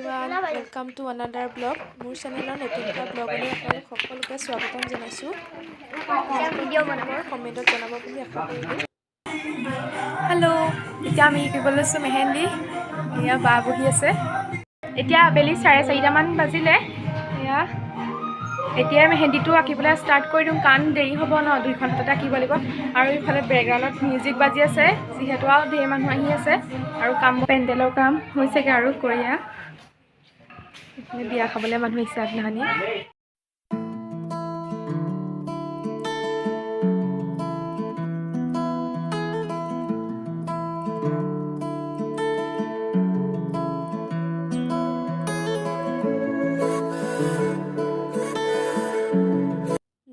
everyone welcome to another blog মোৰ চেনেলৰ নতুন এটা ব্লগলৈ আপোনালোক সকলোকে স্বাগতম জনাইছোঁ কমেণ্টত জনাব বুলি আশা কৰিলোঁ হেল্ল' এতিয়া আমি শিকিব লৈছোঁ মেহেন্দি এয়া বা বহি আছে এতিয়া আবেলি 4:30 মান বাজিলে এয়া এতিয়া মেহেন্দিটো আঁকিবলৈ ষ্টাৰ্ট কৰি দিওঁ কাৰণ দেৰি হ'ব ন দুইখন হাততে আঁকিব লাগিব আৰু ইফালে বেকগ্ৰাউণ্ডত মিউজিক বাজি আছে যিহেতু আৰু ধেৰ মানুহ আহি আছে আৰু কাম পেণ্ডেলৰ কাম হৈছেগৈ আৰু কৰিয়া বিয়া খাবলৈ মানুহ আহিছে আগদিনাখনি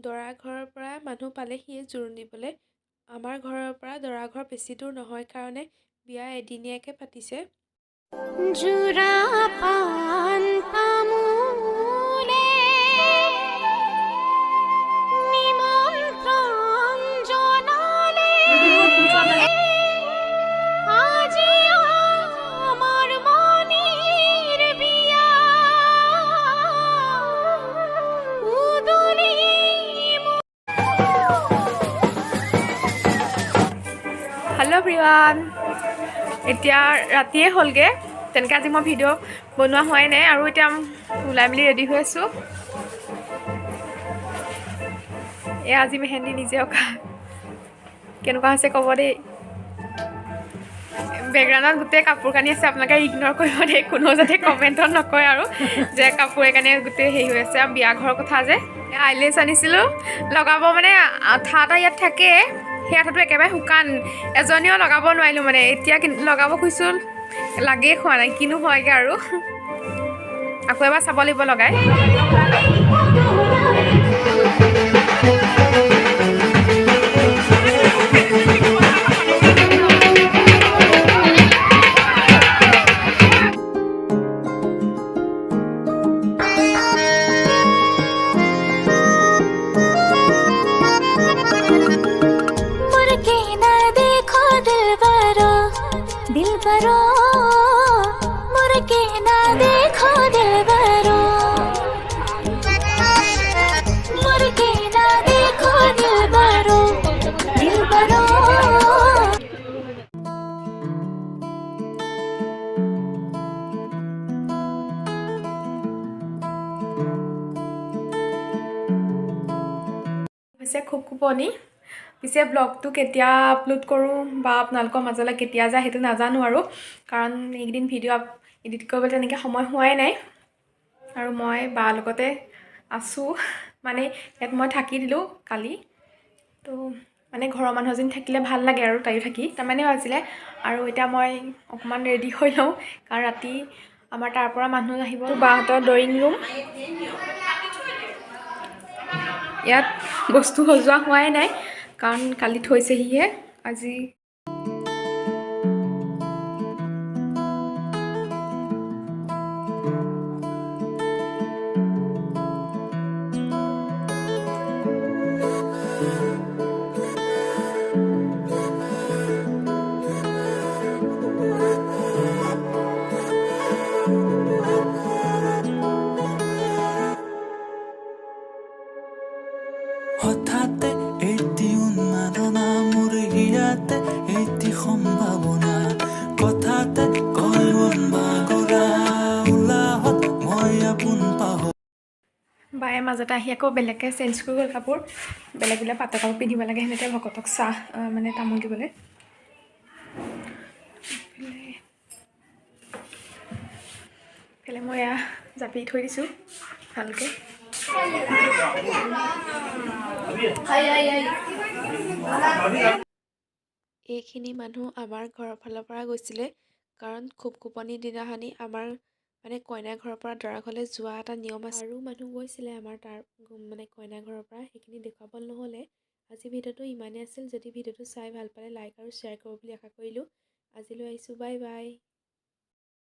দৰা ঘৰৰ পৰা মানুহ পালেহিয়ে জোৰোণ দিবলৈ আমাৰ ঘৰৰ পৰা দৰা ঘৰ বেছি দূৰ নহয় কাৰণে বিয়া এদিনীয়াকৈ পাতিছে জোৰা পান তামোলে নিমন্ত্ৰণ জনালে আজি আমাৰ মনিৰ বিয়া উদুলি হেল্ল' এভৰিৱান এতিয়া ৰাতিয়ে হ'লগৈ তেনেকৈ আজি মই ভিডিঅ' বনোৱা হোৱাই নাই আৰু এতিয়া ওলাই মেলি ৰেডি হৈ আছোঁ এয়া আজি মেহেন্দি নিজে অঁকা কেনেকুৱা হৈছে ক'ব দেই বেকগ্ৰাউণ্ডত গোটেই কাপোৰ কানি আছে আপোনালোকে ইগন'ৰ কৰিব দেই কোনেও যাতে কমেণ্টত নকয় আৰু যে কাপোৰে কানি গোটেই হেৰি হৈ আছে আৰু বিয়া ঘৰৰ কথা যে আইলেছ আনিছিলোঁ লগাব মানে আঠা এটা ইয়াত থাকে সেই আঠাটো একেবাৰে শুকান এজনীও লগাব নোৱাৰিলোঁ মানে এতিয়া লগাব খুজিছোঁ লাগেই খোৱা নাই কিনো হয়গৈ আৰু আকৌ এবাৰ চাব লাগিব লগাই दिलबरो मुर्गे ना देखो दिलबरो मुर्गे ना देखो दिलबरो दिलबरो হৈছে খুব কোপনি পিছে ব্লগটো কেতিয়া আপলোড কৰোঁ বা আপোনালোকৰ মাজলৈ কেতিয়া যায় সেইটো নাজানো আৰু কাৰণ এইকেইদিন ভিডিঅ' এডিট কৰিবলৈ তেনেকৈ সময় হোৱাই নাই আৰু মই বাৰ লগতে আছোঁ মানে ইয়াত মই থাকি দিলোঁ কালি তো মানে ঘৰৰ মানুহ এজনী থাকিলে ভাল লাগে আৰু তাইও থাকি তাৰমানে আছিলে আৰু এতিয়া মই অকণমান ৰেডি হৈ লওঁ কাৰণ ৰাতি আমাৰ তাৰ পৰা মানুহ আহিব বাহঁতৰ ড্ৰয়িং ৰুম ইয়াত বস্তু সজোৱা হোৱাই নাই কাৰণ কালি থৈছেহিহে আজি হঠাতে এটি উন্মাদনা মোৰ হিয়াতে এটি সম্ভাৱনা কথাতে কয় বাগৰা উলাহত মই আপোন পাহো বায়ে মাজতে আহি আকৌ বেলেগকৈ চেঞ্জ কৰি গ'ল কাপোৰ বেলেগ বেলেগ পাটৰ কাপোৰ পিন্ধিব লাগে সেনেকৈ ভকতক চাহ মানে তামোল দিবলৈ এইফালে মই এয়া জাপি থৈ দিছোঁ ভালকৈ এইখিনি মানুহ আমাৰ ঘৰৰ ফালৰ পৰা গৈছিলে কাৰণ খুব কোপনিৰ দিনাখনি আমাৰ মানে কইনা ঘৰৰ পৰা দৰা ঘৰলৈ যোৱা এটা নিয়ম আছে আৰু মানুহ গৈছিলে আমাৰ তাৰ মানে কইনা ঘৰৰ পৰা সেইখিনি দেখুৱাব নহ'লে আজি ভিডিঅ'টো ইমানেই আছিল যদি ভিডিঅ'টো চাই ভাল পালে লাইক আৰু শ্বেয়াৰ কৰিব বুলি আশা কৰিলোঁ আজিলৈ আহিছোঁ বাই বাই